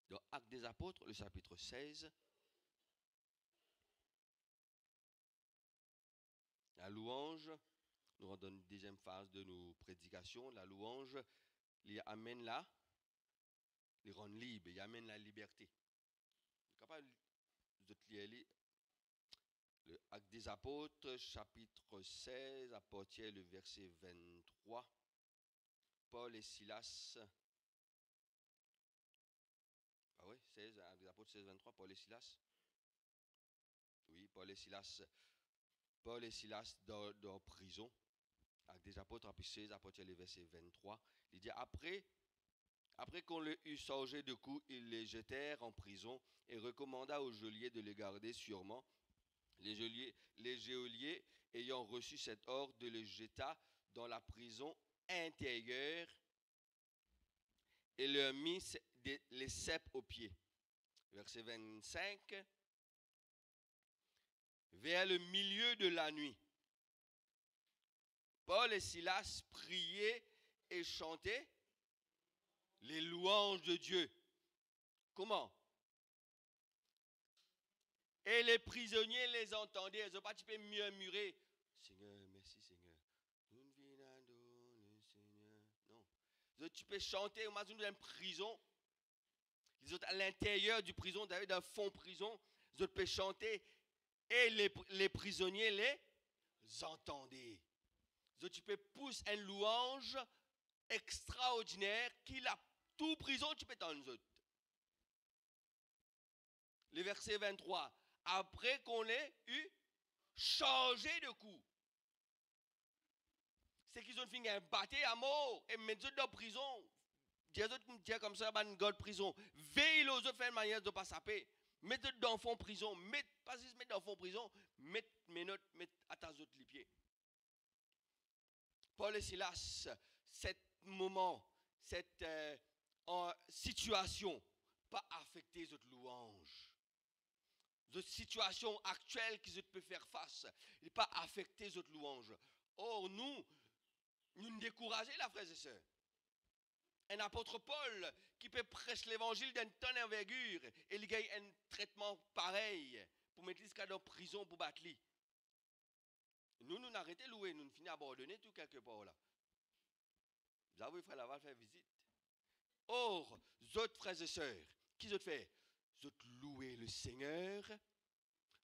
Dans Actes des Apôtres, le chapitre 16, la louange, nous rendons une deuxième phase de nos prédications, la louange, il amène là, il rend libre, il amène la liberté. Je suis capable de lire le Actes des Apôtres, chapitre 16, à partir du verset 23. Paul et Silas. Ah oui, 16, Actes des Apôtres 16, 23, Paul et Silas. Oui, Paul et Silas. Paul et Silas dans prison. Actes des Apôtres, chapitre 16, à partir du verset 23. Il dit après qu'on les eut chargés de coups, ils les jetèrent en prison et recommanda aux geôliers de les garder sûrement. Les geôliers, ayant reçu cet ordre, de les jeta dans la prison intérieure et leur mit les ceps aux pieds. Verset 25. vers le milieu de la nuit, Paul et Silas priaient et chantaient les louanges de Dieu. Comment? Et les prisonniers les entendaient. Ils n'ont pas pu murmurer. Seigneur, merci Seigneur. Non. Tu peux chanter, dans une prison. Les autres à l'intérieur du prison, dans le fond prison, les autres peuvent chanter. Et les prisonniers les entendaient. Les autres, tu peux pousser une louange extraordinaire qui la tout prison, tu peux t'en nous autres. Le verset 23. Après qu'on ait eu changé de coup. C'est qu'ils ont fini à battre à mort et mettre dans la prison. Des autres me disent comme ça, dans une prison. Veille aux autres, faire une manière de ne pas saper. Mettez dans le fond prison. Pas juste mettre dans le fond prison. Mettez mes notes, mettez à ta autres les pieds. Paul et Silas, cet moment, cette situation, pas affecter les autres louanges. De situation actuelle qu'ils peuvent faire face, et pas affecter les autres louanges. Or, nous décourager la frères et sœurs. Un apôtre Paul qui peut prêcher l'évangile d'une tonne d'envergure et il gagne un traitement pareil pour mettre les dans prison pour battre lui. Nous n'arrêtons de louer, nous finissons abandonner tout quelque part là. Vous avez frère Laval faire visite. Or, les autres frères et sœurs, qui ont fait? Ils ont loué le Seigneur,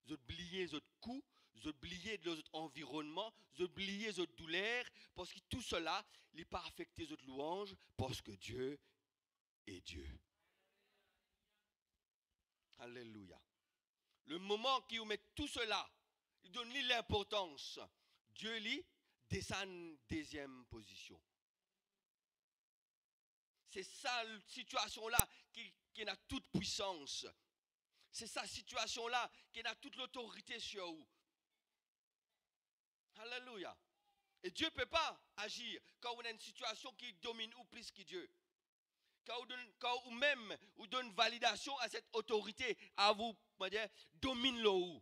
ils ont oublié les autres coups, ils ont oublié les autres environnements, ils ont oublié les autres douleurs, parce que tout cela n'est pas affecté les autres louanges, parce que Dieu est Dieu. Alléluia. Le moment qui vous met tout cela, il donne l'importance. Dieu lui descend en deuxième position. C'est ça la situation-là qui a toute puissance. C'est sa situation-là qui a toute l'autorité sur vous. Alléluia. Et Dieu ne peut pas agir quand on a une situation qui domine ou plus que Dieu. Quand vous même vous donne validation à cette autorité, à vous domine le.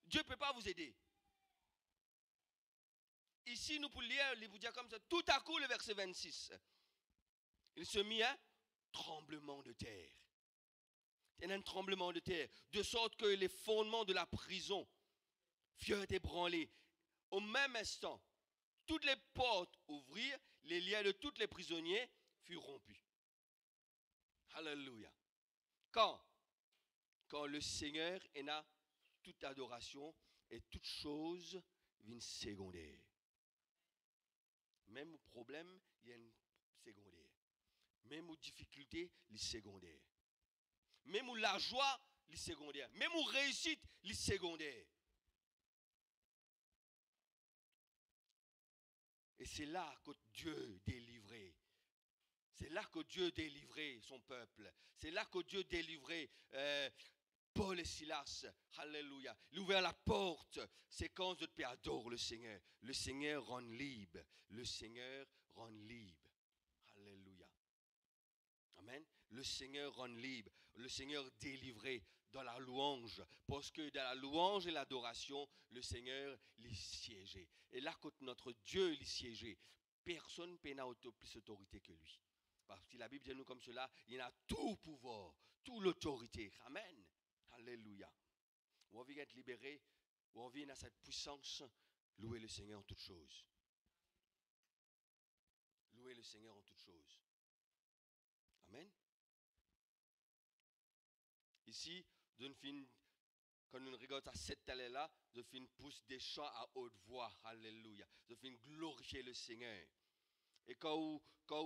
Dieu ne peut pas vous aider. Ici, nous pouvons lire, il vous dit comme ça, tout à coup, le verset 26. Il se mit un tremblement de terre. Il y a un tremblement de terre, de sorte que les fondements de la prison furent ébranlés. Au même instant, toutes les portes ouvrirent, les liens de tous les prisonniers furent rompus. Alléluia. Quand le Seigneur est là, toute adoration et toute chose vient secondaire. Même au problème, il y a une secondaire. Même aux difficultés, les secondaires. Même où la joie, les secondaires. Même où réussite, les secondaires. Et c'est là que Dieu délivrait. C'est là que Dieu délivrait son peuple. C'est là que Dieu délivrait Paul et Silas. Alléluia. Il ouvert la porte. C'est quand notre Père adore le Seigneur. Le Seigneur rend libre. Le Seigneur rend libre. Alléluia. Amen. Le Seigneur rend libre. Le Seigneur délivré dans la louange. Parce que dans la louange et l'adoration, le Seigneur l'y siégeait. Et là, quand notre Dieu l'y siégeait, personne n'a plus d'autorité que lui. Parce que la Bible dit nous comme cela, il a tout pouvoir, toute l'autorité. Amen. Alléluia. On vient être libéré, on vient à cette puissance, louer le Seigneur en toutes choses. Louer le Seigneur en toutes choses. Amen. Ici, quand nous regardons à cette télé-là, je finis pousse des chants à haute voix. Alléluia. Je finis glorifier le Seigneur. Et quand vous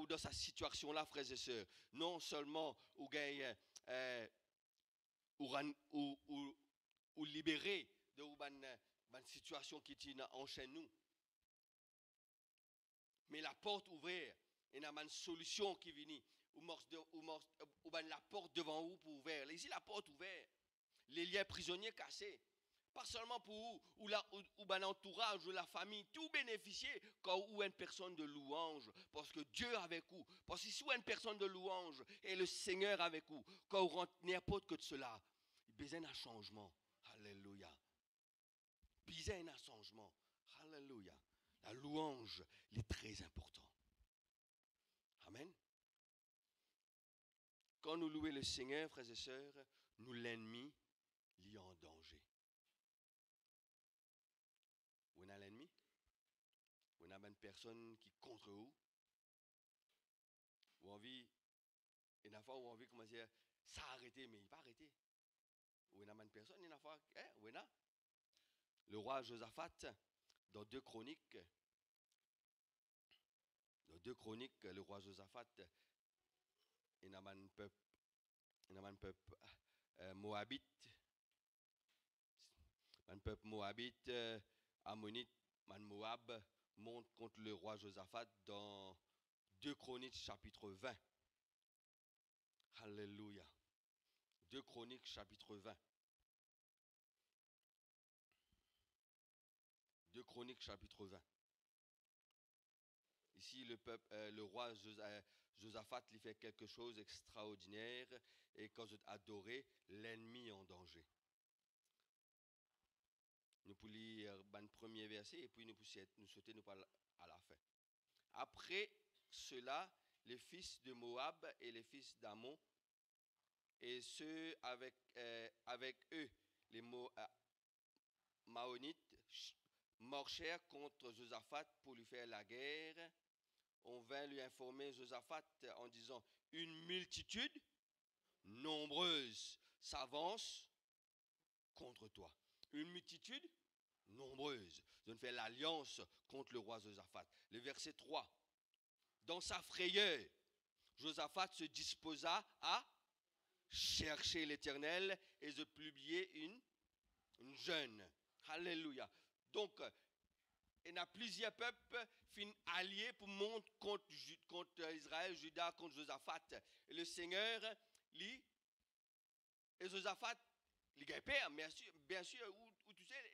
dans cette situation-là, frères et sœurs, non seulement vous gagnez ou libérer de une situation qui est en chez nous. Mais la porte ouverte, il y a une solution qui vient. Ou la porte devant vous pour ouvrir. Ici, la porte ouverte. Les liens prisonniers cassés. Pas seulement pour vous, ou l'entourage, ou la famille, tout bénéficier quand vous êtes une personne de louange, parce que Dieu est avec vous. Parce que si vous êtes une personne de louange et le Seigneur est avec vous, quand vous rentrez n'importe que de cela, il y a besoin d'un changement. Alléluia. Puis un changement. Alléluia. La louange, elle est très importante. Amen. Quand nous louons le Seigneur, frères et sœurs, nous l'ennemi, il est en danger. Vous avez l'ennemi? Vous avez une personne qui est contre vous? Vous avez envie, une fois, vous avez envie de commencer à s'arrêter, mais il va arrêter. Vous avez une personne, une fois, vous avez le roi Josaphat, dans 2 Chroniques, le roi Josaphat, il y a un peuple moabite, un peuple moabite, ammonite, Moab, monte contre le roi Josaphat dans 2 Chroniques chapitre 20. Alléluia. 2 Chroniques chapitre 20. 2 Chroniques chapitre 20. Ici, le roi Josaphat lui fait quelque chose d'extraordinaire et quand vous adorez, l'ennemi en danger. Nous pouvons lire le premier verset et puis nous sauter nous à la fin. Après cela, les fils de Moab et les fils d'Ammon et ceux avec eux, les Maonites, marchèrent contre Josaphat pour lui faire la guerre. On vint lui informer Josaphat en disant, une multitude nombreuse s'avance contre toi. Une multitude nombreuse. Ils ont fait l'alliance contre le roi Josaphat. Le verset 3. Dans sa frayeur, Josaphat se disposa à chercher l'Éternel et de publier une jeûne. Alléluia. Donc, il y a plusieurs peuples alliés pour monter contre Israël, Juda, contre Josaphat. Et le Seigneur, lui, et Josaphat, il gagne père, bien sûr, où tu sais,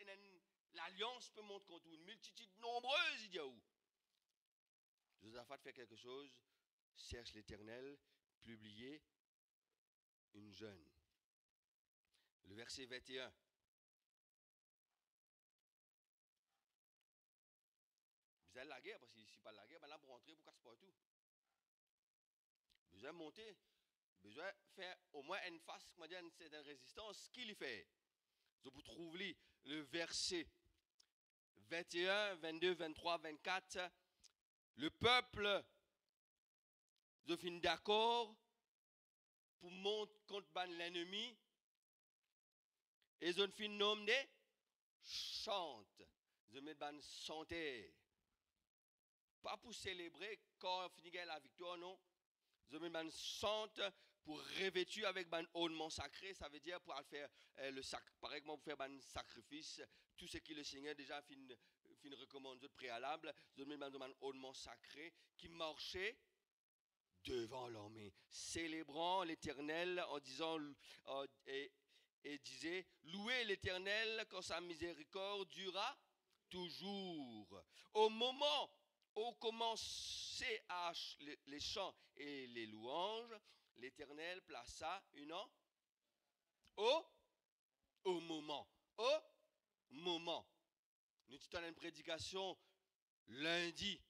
l'alliance peut monter contre une multitude nombreuse, il y a où. Josaphat fait quelque chose, cherche l'Éternel, publier une jeûne. Le verset 21. Vous allez la guerre, parce que si pas la guerre, ben là pour rentrer, pour casser partout. Besoin de monter, besoin de faire au moins une face, comment dire, une certaine résistance. Qu'il y fait? Donc vous trouvez le verset 21, 22, 23, 24. Le peuple de fin d'accord pour monter contre l'ennemi. Et ils ont fin nommé chante. Ils ont mis ban santé. Pas pour célébrer quand on finit la victoire, non. Ils ont mis ban chante pour revêtir avec un ornement sacré. Ça veut dire pour faire le pareil pour faire un sacrifice. Tout ce que le Seigneur déjà fin recommandé préalable. Ils ont mis un ornement sacré qui marchait devant l'armée, célébrant l'Éternel en disant et disait, louez l'Éternel quand sa miséricorde durera toujours. Au moment où commençaient les chants et les louanges, l'Éternel plaça une an au moment. Nous avons une prédication lundi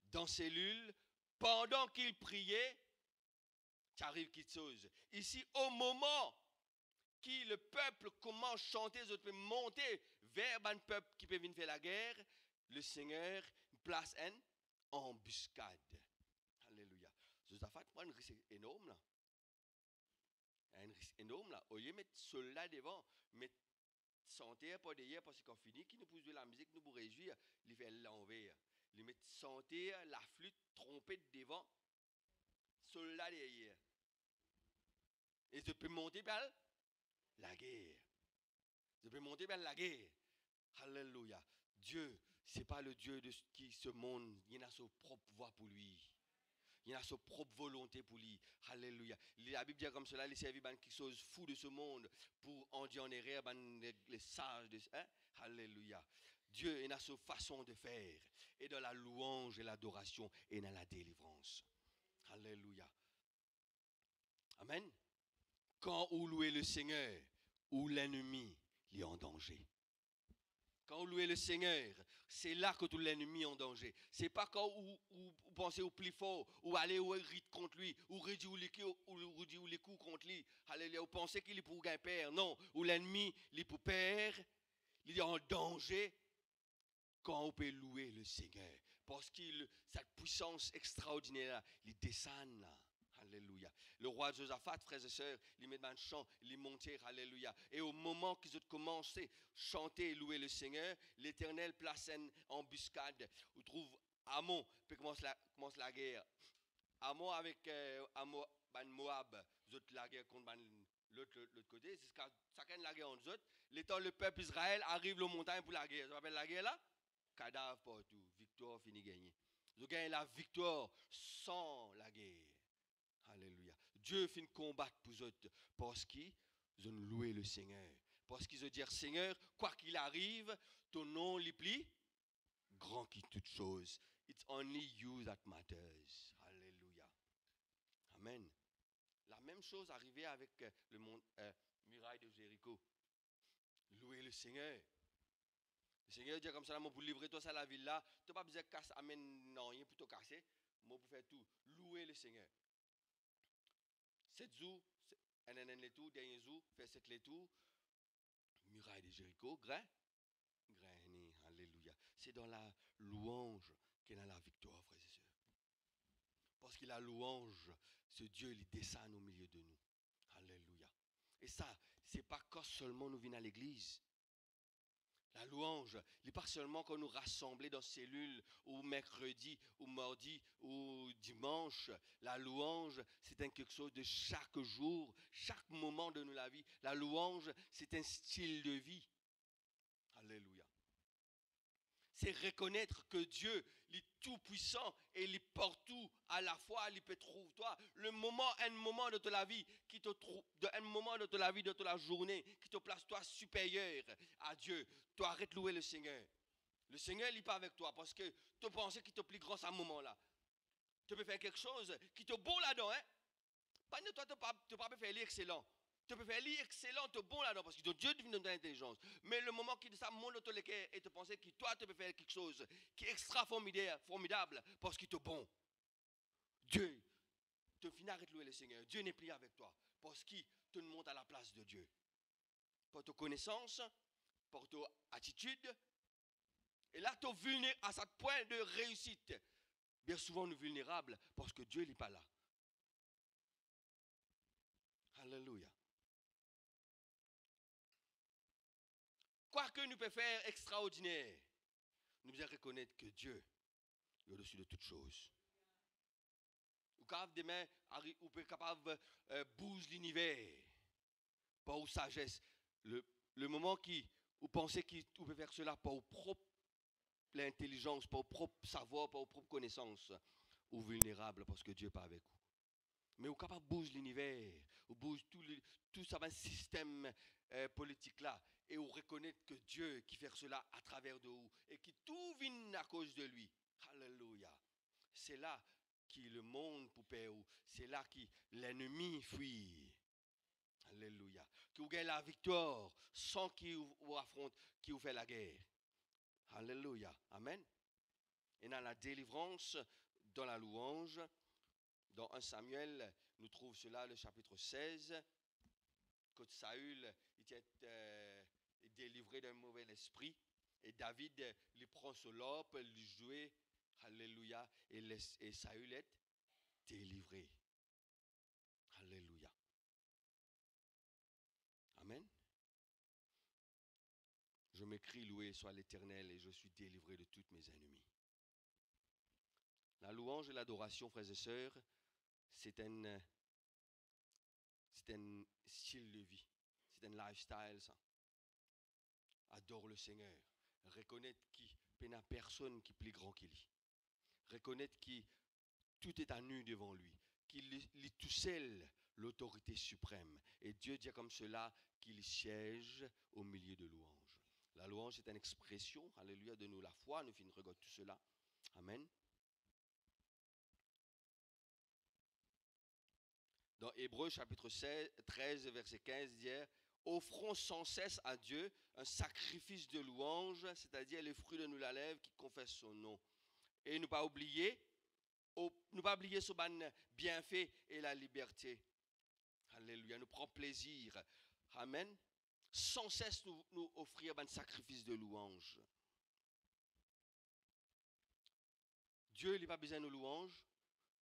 dans cellule. Pendant qu'il priait, ça arrive quelque chose. Ici, au moment que le peuple commence à chanter, ils peuvent monter vers un peuple qui peut venir faire la guerre, le Seigneur place une embuscade. Alléluia. Josaphat prend un risque énorme là. Un risque énorme là. Au lieu de mettre cela devant, mettre chanter pas derrière parce qu'on finit, qui nous pousse de la musique, nous pour réjouir, il fait l'envers. Il met chanter la flûte, trompette devant, soldat derrière. Et je peux monter vers la guerre. Je peux monter vers la guerre. Alléluia. Dieu, ce n'est pas le Dieu de qui ce monde, il a sa propre voix pour lui. Il a sa propre volonté pour lui. Alléluia. La Bible dit comme cela, il servit quelque chose fou de ce monde pour en dire en erreur les sages. Alléluia. Dieu il a sa façon de faire. Et dans la louange et l'adoration et dans la délivrance. Alléluia. Amen. Quand vous louez le Seigneur, ou l'ennemi est en danger. Quand vous louez le Seigneur, c'est là que tout l'ennemi est en danger. Ce n'est pas quand vous pensez au plus fort, ou aller ou rite contre lui, ou redire les coups contre lui. Alléluia, vous pensez qu'il est pour gagner père. Non, ou l'ennemi, il est pour père, il est en danger quand on peut louer le Seigneur. Parce que cette puissance extraordinaire, il descend là. Alléluia. Le roi Josaphat, frères et sœurs, il met dans le chant, il montait, alléluia. Et au moment qu'ils ont commencé à chanter et louer le Seigneur, l'Éternel place une embuscade. On trouve Amon, puis commence la guerre. Amon avec Moab, la guerre contre l'autre côté, c'est chacun la guerre entre eux. L'étant le peuple Israël arrive aux montagnes pour la guerre. Ça s'appelle la guerre là? Cadavre partout, victoire fini gagné. Ils ont gagné la victoire sans la guerre. Alléluia. Dieu finit combattre pour eux parce qu'ils ont loué le Seigneur. Parce qu'ils ont dit, Seigneur, quoi qu'il arrive, ton nom est plus grand que toute chose. It's only you that matters. Alléluia. Amen. La même chose arrivait avec le muraille de Jéricho. Louer le Seigneur. Le Seigneur dit comme ça, moi pour livrer toi ça la ville là, tu n'as pas besoin de casser, amen, non, rien pour te casser. Moi pour faire tout, louer le Seigneur. 7 jours, un les tours, dernier jour, fait 7 les tours, muraille de Jéricho, grainé, alléluia. C'est dans la louange qu'il y a la victoire, frères et sœurs. Parce que la louange, ce Dieu, il descend au milieu de nous. Alléluia. Et ça, c'est pas quand seulement nous venons à l'église. La louange, il n'est pas seulement quand nous rassemblons dans cellules, ou mercredi, ou mardi, ou dimanche. La louange, c'est quelque chose de chaque jour, chaque moment de la vie. La louange, c'est un style de vie. Alléluia. C'est reconnaître que Dieu, il est tout puissant et il est partout à la fois, il peut trouver toi. Un moment de ta vie qui te trouve, un moment de ta vie, de ta journée, qui te place toi supérieur à Dieu. Tu arrêtes de louer le Seigneur. Le Seigneur, il n'est pas avec toi parce que tu pensais qu'il te plus grand à ce moment-là. Tu peux faire quelque chose qui te bon là-dedans, hein? Pas de toi, tu ne peux pas faire l'excellent. Tu peux faire l'excellent, tu es bon là-dedans parce que Dieu te donne de l'intelligence. Mais le moment qui ça monte dans le cœur et tu penses que toi, tu peux faire quelque chose qui est extra formidable parce qu'il est bon. Dieu, tu finis de louer le Seigneur. Dieu n'est plus avec toi parce qu'il te monte à la place de Dieu. Par ta connaissance, par ta attitude. Et là, tu es vulnérable à ce point de réussite. Bien souvent, nous sommes vulnérables parce que Dieu n'est pas là. Alléluia. Quoi que nous pouvons faire extraordinaire, nous devons reconnaître que Dieu est au-dessus de toutes choses. Ou capable demain, ou peut capable bouger l'univers par sagesse. Le moment qui vous pensez que vous pouvez faire cela par vos propres intelligence, par vos propres savoir, par vos propres connaissances, ou vulnérable parce que Dieu n'est pas avec vous. Mais vous capable de bouger l'univers, vous bouge tout ça, un système politique là, et vous reconnaître que Dieu qui fait cela à travers de vous, et qui tout vient à cause de lui. Alléluia. C'est là que le monde pour perdre, c'est là que l'ennemi fuit. Alléluia. Que vous gagnez la victoire sans qu'il vous affronte, qui vous fait la guerre. Alléluia. Amen. Et dans la délivrance, dans la louange, dans 1 Samuel, nous trouvons cela, le chapitre 16, quand Saül était délivré d'un mauvais esprit, et David lui prend ce lorpe, lui jouait, alléluia, et Saül est délivré. Alléluia. Amen. Je m'écris, loué soit l'Éternel, et je suis délivré de tous mes ennemis. La louange et l'adoration, frères et sœurs, c'est un style de vie, c'est un lifestyle, ça. Adore le Seigneur, reconnaître qu'il n'y a personne qui est plus grand qu'il est. Reconnaître que tout est à nu devant lui, qu'il est tout seul l'autorité suprême. Et Dieu dit comme cela qu'il siège au milieu de louanges. La louange est une expression, alléluia, de nous la foi. Nous finissons regarder tout cela. Amen. Dans Hébreux chapitre 13, verset 15, dit Offrons sans cesse à Dieu un sacrifice de louange, c'est-à-dire les fruits de nous la lèvre qui confessent son nom. Et ne pas oublier ce bienfait et la liberté. Alléluia. Nous prenons plaisir. Amen. Sans cesse nous offrir un sacrifice de louange. Dieu n'a pas besoin de nos louanges.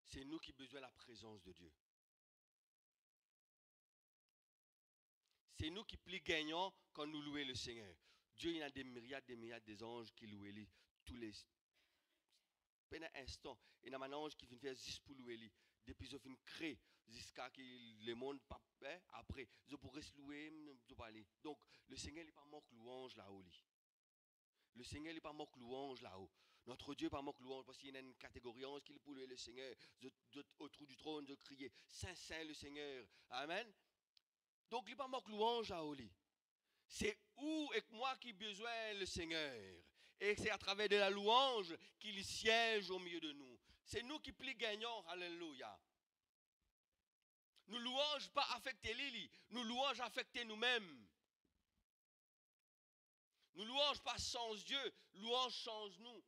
C'est nous qui avons besoin de la présence de Dieu. C'est nous qui plus gagnants quand nous louons le Seigneur. Dieu, il y a des myriades des anges qui louent lui tous les instants. Il y a un ange qui vient faire 10 pour louer lui. Depuis qu'ils ont créé jusqu'à que le monde après, ils pourraient se louer, parler. Donc, le Seigneur n'est pas manque louange là-haut. Le Seigneur n'est pas manque louange là-haut. Notre Dieu n'est pas manque louange parce qu'il y a une catégorie ange qui pour louer le Seigneur. Autour du trône, de crier Saint, Saint le Seigneur. Amen. Donc, il n'y a pas manque louange à Oli. C'est où et moi qui besoin le Seigneur. Et c'est à travers de la louange qu'il siège au milieu de nous. C'est nous qui plus gagnons. Alléluia. Nous louange pas affecter Lili. Nous louange affecter nous-mêmes. Nous louange pas sans Dieu. Louange change nous.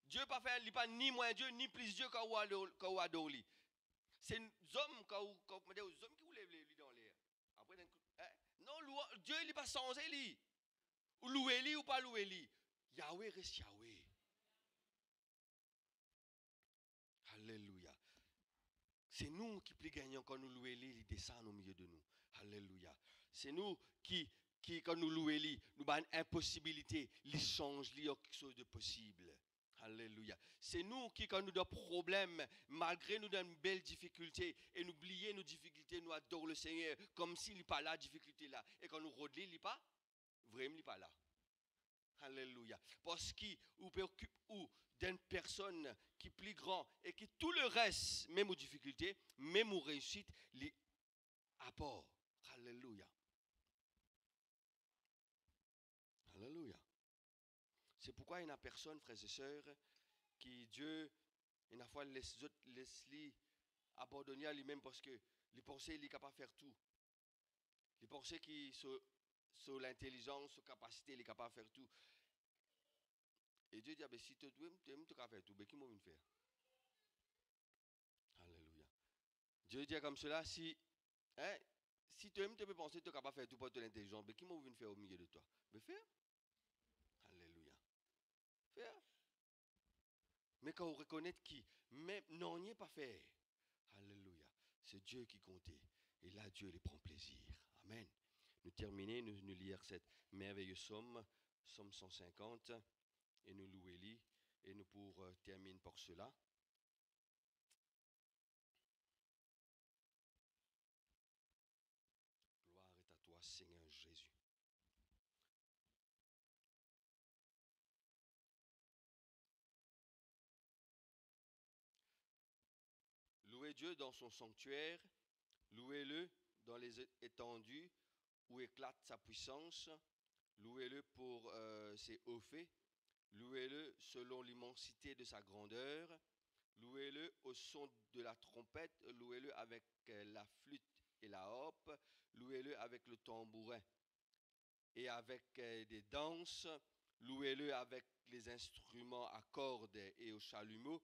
Dieu pas fait, il pas ni moins Dieu, ni plus Dieu qu'au adore. C'est les hommes qui voulaient les dans l'air. Après, non, Dieu il n'est pas sans lui. Ou louer lui ou pas louer lui. Yahweh reste Yahweh. Alléluia. C'est nous qui plus gagnons quand nous louons lui, il descend au milieu de nous. Alléluia. C'est nous qui quand nous louons lui, nous avons une impossibilité, il change lui en quelque chose de possible. Alléluia. C'est nous qui, quand nous avons des problèmes, malgré nous avons une belle difficulté, et nous oublions nos difficultés, nous adorons le Seigneur, comme s'il n'est pas là, difficulté là. Et quand nous rodons, il n'est pas, vraiment, il n'est pas là. Alléluia. Parce qu'il ou préoccupe ou d'une personne qui est plus grand et qui tout le reste, même aux difficultés, même aux réussites, les apports. Alléluia. Alléluia. C'est pourquoi il y a personne, frères et sœurs, qui Dieu, une fois laisse lui abandonner à lui-même parce que les pensées, il est capable de faire tout. Les pensées qui sur l'intelligence, sur la capacité, il est capable de faire tout. Et Dieu dit, ah ben, si tu es capable de faire tout, ben, qui m'a faire? Alléluia. Dieu dit comme cela, si toi-même tu peux penser que tu es capable de faire tout pour l'intelligence, mais qui m'a faire au milieu de toi? Mais faire. Alléluia. Faire. Mais quand on reconnaît qui, même non, il n'y a pas faire. Alléluia. C'est Dieu qui comptait. Et là, Dieu les prend plaisir. Amen. Nous terminons, nous lire cette merveilleuse somme, somme 150, et nous louer et nous pour terminer par cela. Gloire est à toi, Seigneur Jésus. Louez Dieu dans son sanctuaire, louez-le dans les étendues où éclate sa puissance, louez-le pour ses hauts faits, louez-le selon l'immensité de sa grandeur, louez-le au son de la trompette, louez-le avec la flûte et la harpe, louez-le avec le tambourin et avec des danses, louez-le avec les instruments à cordes et au chalumeau,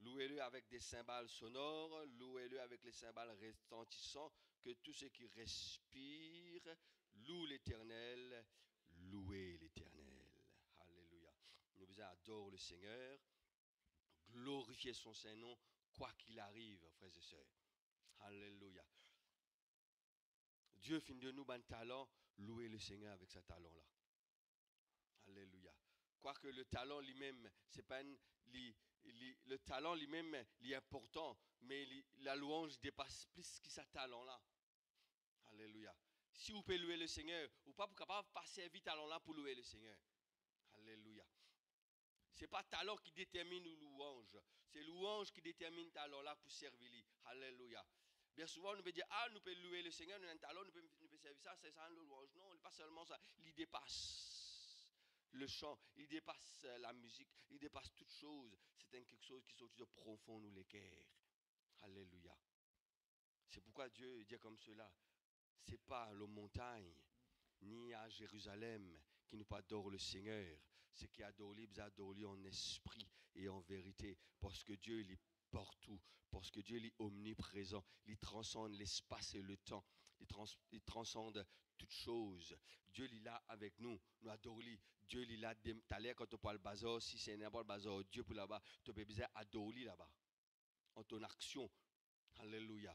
louez-le avec des cymbales sonores, louez-le avec les cymbales retentissants, que tous ceux qui respirent louent l'Éternel, louez l'Éternel. Alléluia. Nous vous adorons le Seigneur, glorifiez son Saint-Nom, quoi qu'il arrive, frères et sœurs. Alléluia. Dieu finit de nous un talent, louez le Seigneur avec ce talent-là. Alléluia. Quoique le talent lui-même, c'est pas le talent lui-même est important, mais la louange dépasse plus que ce talent-là. Alléluia. Si vous pouvez louer le Seigneur, vous n'êtes pas capable de passer vite talent-là pour louer le Seigneur. Alléluia. Ce n'est pas talent qui détermine une louange, c'est louange qui détermine talent-là pour servir. Alléluia. Bien souvent, nous peut dire, nous pouvons louer le Seigneur, nous avons un talent, nous pouvons servir ça, c'est ça, une louange. Non, pas seulement ça, il dépasse le chant, il dépasse la musique, il dépasse toute chose. C'est quelque chose qui sortit de profond nous les cœurs. Alléluia. C'est pourquoi Dieu dit comme cela, c'est pas la montagne ni à Jérusalem, qui nous pas adore le Seigneur. C'est qui adore lui, adore lui en esprit et en vérité, parce que Dieu il est partout, parce que Dieu il est omniprésent, il transcende l'espace et le temps, il transcende toutes choses. Dieu il est là avec nous, nous adorons lui. Dieu il est là, tout à l'heure quand tu parles bazar, si c'est n'importe bazar, Dieu pour là-bas, tu peux bien adorer lui là-bas, en ton action. Alléluia.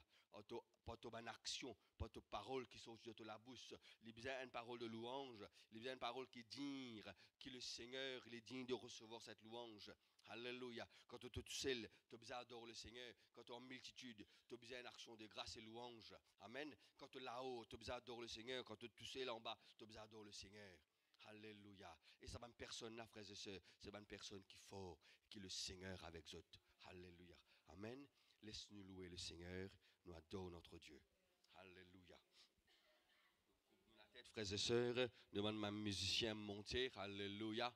Pas ton action, pas ton parole qui sortent de la bouche. Il y a une parole de louange. Il y a une parole qui dit que le Seigneur il est digne de recevoir cette louange. Alléluia. Quand tu es tout seul, tu as besoin d'adorer le Seigneur. Quand tu es en multitude, tu as besoin d'une action de grâce et louange. Amen. Quand tu es là-haut, tu as besoin d'adorer le Seigneur. Quand tu es tout seul en bas, tu as besoin d'adorer le Seigneur. Alléluia. Et ça, bonne personne là, frères et sœurs, c'est bonne personne qui est fort, qui est le Seigneur avec eux. Alléluia. Amen. Laisse-nous louer le Seigneur, nous adorons notre Dieu. Alléluia. La tête, frères et sœurs, demande ma musicien de monter. Alléluia.